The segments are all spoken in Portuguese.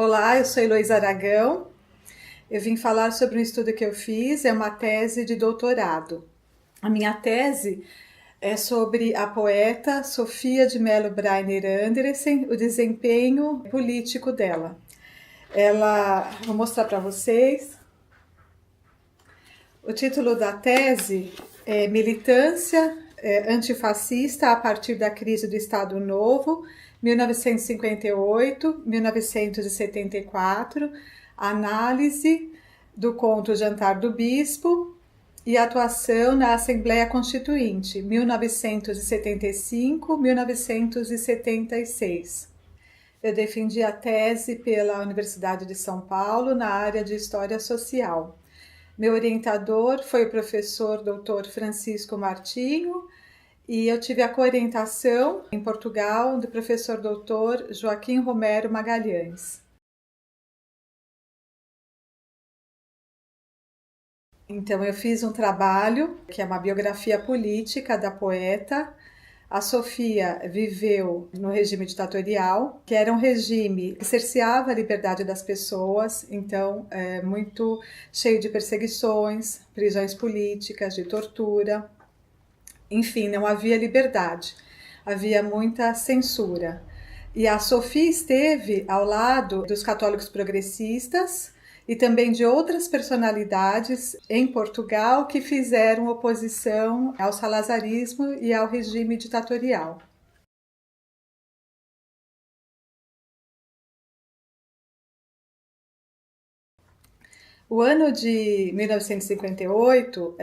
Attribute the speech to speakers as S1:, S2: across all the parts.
S1: Olá, eu sou Heloísa Aragão. Eu vim falar sobre um estudo que eu fiz, é uma tese de doutorado. A minha tese é sobre a poeta Sofia de Mello Brayner Andressen, o desempenho político dela. Vou mostrar para vocês. O título da tese é Militância Antifascista a partir da crise do Estado Novo, 1958-1974, análise do conto Jantar do Bispo e atuação na Assembleia Constituinte, 1975-1976. Eu defendi a tese pela Universidade de São Paulo na área de História Social. Meu orientador foi o professor Dr. Francisco Martinho e eu tive a coorientação em Portugal do professor Dr. Joaquim Romero Magalhães. Então eu fiz um trabalho que é uma biografia política da poeta. A Sofia viveu no regime ditatorial, que era um regime que cerceava a liberdade das pessoas, então muito cheio de perseguições, prisões políticas, de tortura. Enfim, não havia liberdade, havia muita censura. E a Sofia esteve ao lado dos católicos progressistas e também de outras personalidades em Portugal que fizeram oposição ao salazarismo e ao regime ditatorial. O ano de 1958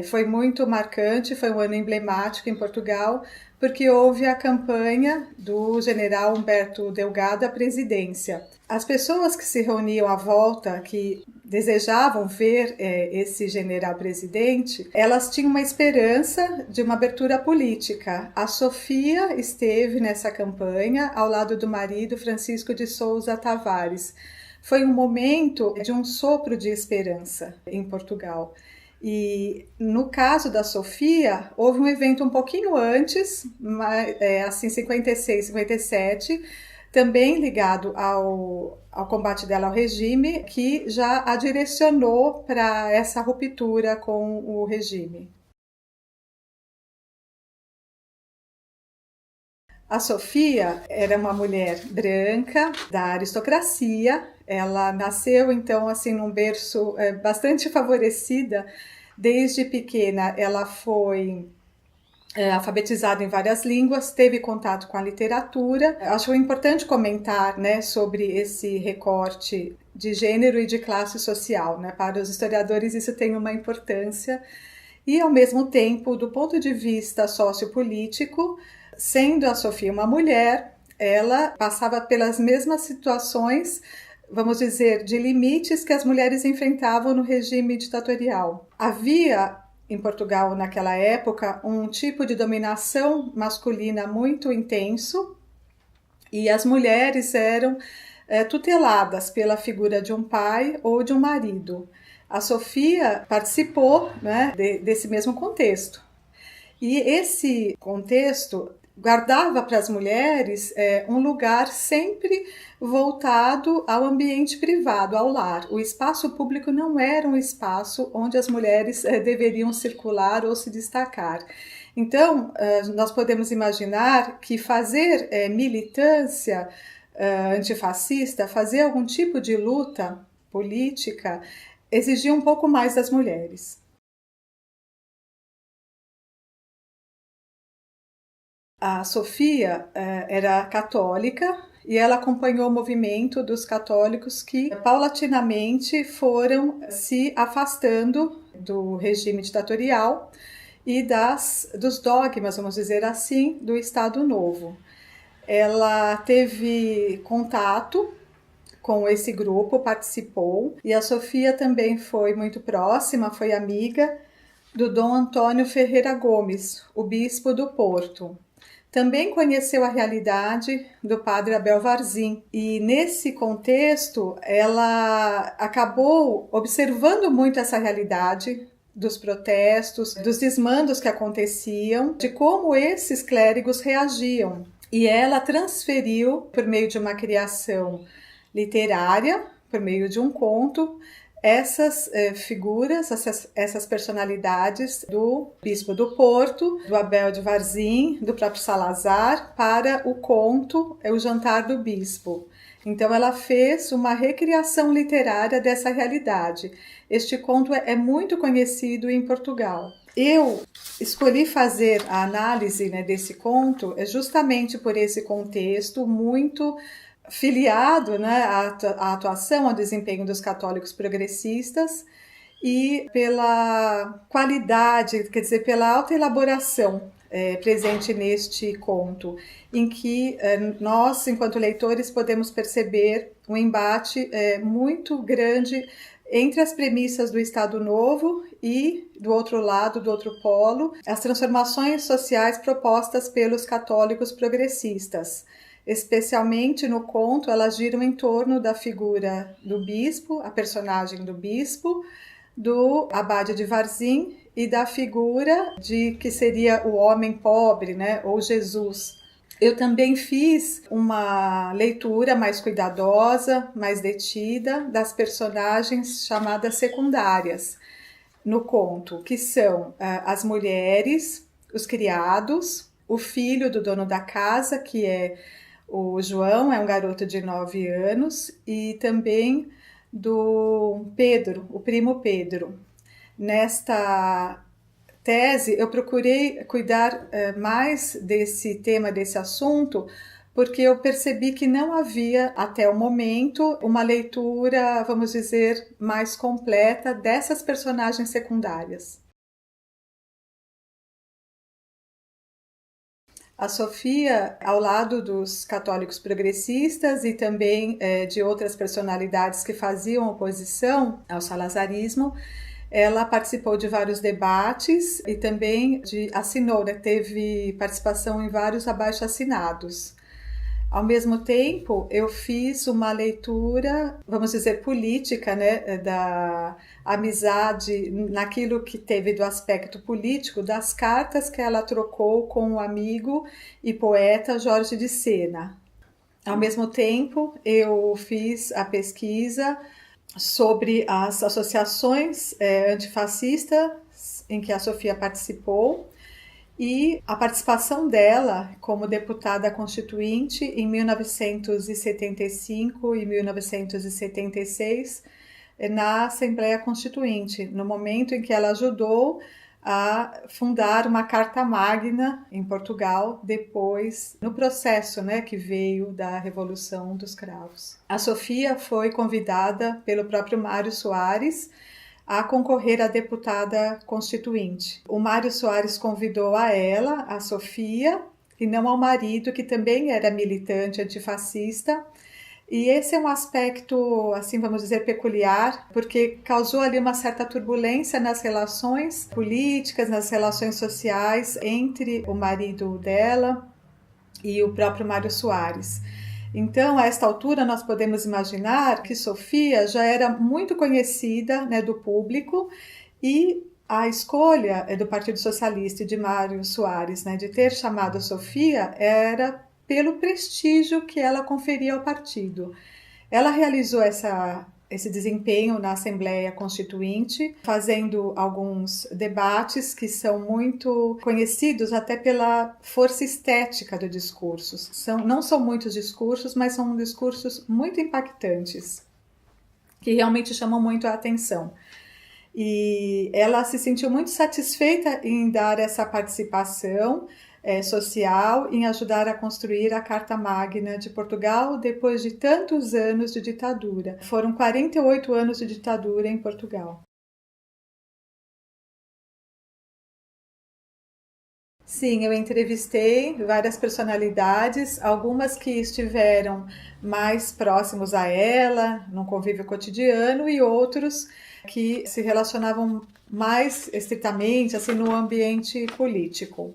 S1: foi muito marcante, foi um ano emblemático em Portugal, porque houve a campanha do general Humberto Delgado à presidência. As pessoas que se reuniam à volta, que desejavam ver esse general presidente, elas tinham uma esperança de uma abertura política. A Sofia esteve nessa campanha ao lado do marido Francisco de Sousa Tavares. Foi um momento de um sopro de esperança em Portugal. E no caso da Sofia, houve um evento um pouquinho antes, assim 56, 57, também ligado ao combate dela ao regime, que já a direcionou para essa ruptura com o regime. A Sofia era uma mulher branca, da aristocracia. Ela nasceu, então, assim, num berço bastante favorecida. Desde pequena, ela foi alfabetizada em várias línguas, teve contato com a literatura. Acho importante comentar, né, sobre esse recorte de gênero e de classe social, né? Para os historiadores isso tem uma importância. E, ao mesmo tempo, do ponto de vista sociopolítico, sendo a Sofia uma mulher, ela passava pelas mesmas situações, vamos dizer, de limites que as mulheres enfrentavam no regime ditatorial. Havia em Portugal, naquela época, um tipo de dominação masculina muito intenso e as mulheres eram tuteladas pela figura de um pai ou de um marido. A Sofia participou, né, desse mesmo contexto. E esse contexto guardava para as mulheres um lugar sempre voltado ao ambiente privado, ao lar. O espaço público não era um espaço onde as mulheres deveriam circular ou se destacar. Então, nós podemos imaginar que fazer militância antifascista, fazer algum tipo de luta política, exigia um pouco mais das mulheres. A Sofia era católica e ela acompanhou o movimento dos católicos que paulatinamente foram se afastando do regime ditatorial e dos dogmas, vamos dizer assim, do Estado Novo. Ela teve contato com esse grupo, participou, e a Sofia também foi muito próxima, foi amiga do Dom Antônio Ferreira Gomes, o bispo do Porto. Também conheceu a realidade do padre Abel Varzim e nesse contexto ela acabou observando muito essa realidade dos protestos, dos desmandos que aconteciam, de como esses clérigos reagiam. E ela transferiu, por meio de uma criação literária, por meio de um conto, essas figuras, essas personalidades do Bispo do Porto, do Abel de Varzim, do próprio Salazar, para o conto O Jantar do Bispo. Então ela fez uma recriação literária dessa realidade. Este conto é muito conhecido em Portugal. Eu escolhi fazer a análise, né, desse conto justamente por esse contexto muito filiado, né, à atuação, ao desempenho dos católicos progressistas e pela qualidade, quer dizer, pela alta elaboração presente neste conto, em que nós, enquanto leitores, podemos perceber um embate muito grande entre as premissas do Estado Novo e, do outro lado, do outro polo, as transformações sociais propostas pelos católicos progressistas. Especialmente no conto, elas giram em torno da figura do bispo, a personagem do bispo, do abade de Varzim e da figura de que seria o homem pobre, né, ou Jesus. Eu também fiz uma leitura mais cuidadosa, mais detida das personagens chamadas secundárias no conto, que são as mulheres, os criados, o filho do dono da casa, que é o João, é um garoto de 9 anos, e também do Pedro, o primo Pedro. Nesta tese, eu procurei cuidar mais desse tema, desse assunto, porque eu percebi que não havia, até o momento, uma leitura, vamos dizer, mais completa dessas personagens secundárias. A Sofia, ao lado dos católicos progressistas e também de outras personalidades que faziam oposição ao salazarismo, ela participou de vários debates e também assinou, né, teve participação em vários abaixo-assinados. Ao mesmo tempo, eu fiz uma leitura, vamos dizer, política, né, da amizade, naquilo que teve do aspecto político, das cartas que ela trocou com o amigo e poeta Jorge de Sena. Ao mesmo tempo, eu fiz a pesquisa sobre as associações antifascistas em que a Sofia participou e a participação dela como deputada constituinte em 1975 e 1976 na Assembleia Constituinte, no momento em que ela ajudou a fundar uma Carta Magna em Portugal, depois, no processo, né, que veio da Revolução dos Cravos. A Sofia foi convidada pelo próprio Mário Soares a concorrer a deputada constituinte. O Mário Soares convidou a ela, a Sofia, e não ao marido, que também era militante antifascista. E esse é um aspecto, assim, vamos dizer, peculiar, porque causou ali uma certa turbulência nas relações políticas, nas relações sociais entre o marido dela e o próprio Mário Soares. Então, a esta altura, nós podemos imaginar que Sofia já era muito conhecida, né, do público, e a escolha do Partido Socialista e de Mário Soares, né, de ter chamado a Sofia era pelo prestígio que ela conferia ao partido. Ela realizou esse desempenho na Assembleia Constituinte, fazendo alguns debates que são muito conhecidos até pela força estética do discurso. Não são muitos discursos, mas são discursos muito impactantes, que realmente chamam muito a atenção. E ela se sentiu muito satisfeita em dar essa participação social, em ajudar a construir a Carta Magna de Portugal depois de tantos anos de ditadura. Foram 48 anos de ditadura em Portugal. Sim, eu entrevistei várias personalidades, algumas que estiveram mais próximos a ela, num convívio cotidiano, e outros que se relacionavam mais estritamente assim, no ambiente político.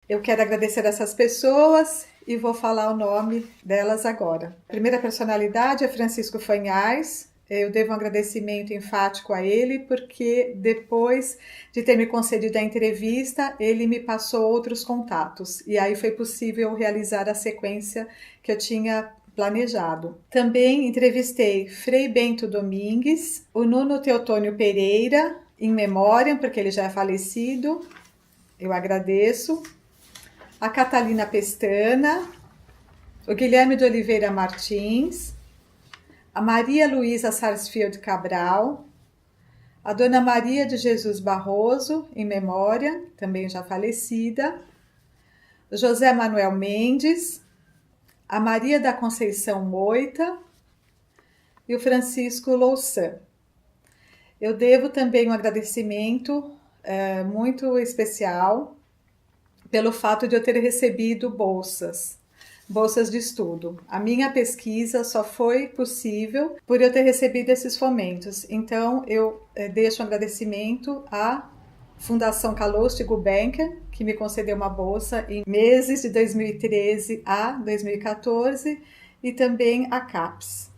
S1: Eu quero agradecer essas pessoas e vou falar o nome delas agora. A primeira personalidade é Francisco Fanhais, Eu devo um agradecimento enfático a ele, porque depois de ter me concedido a entrevista, ele me passou outros contatos. E aí foi possível realizar a sequência que eu tinha planejado. Também entrevistei Frei Bento Domingues, o Nuno Teotônio Pereira, em memória, porque ele já é falecido. Eu agradeço. A Catalina Pestana, o Guilherme de Oliveira Martins, a Maria Luísa Sarsfield Cabral, a Dona Maria de Jesus Barroso, em memória, também já falecida, José Manuel Mendes, a Maria da Conceição Moita e o Francisco Louçã. Eu devo também um agradecimento muito especial pelo fato de eu ter recebido bolsas de estudo. A minha pesquisa só foi possível por eu ter recebido esses fomentos. Então, eu deixo um agradecimento à Fundação Calouste Gulbenkian, que me concedeu uma bolsa em meses de 2013 a 2014, e também a CAPES.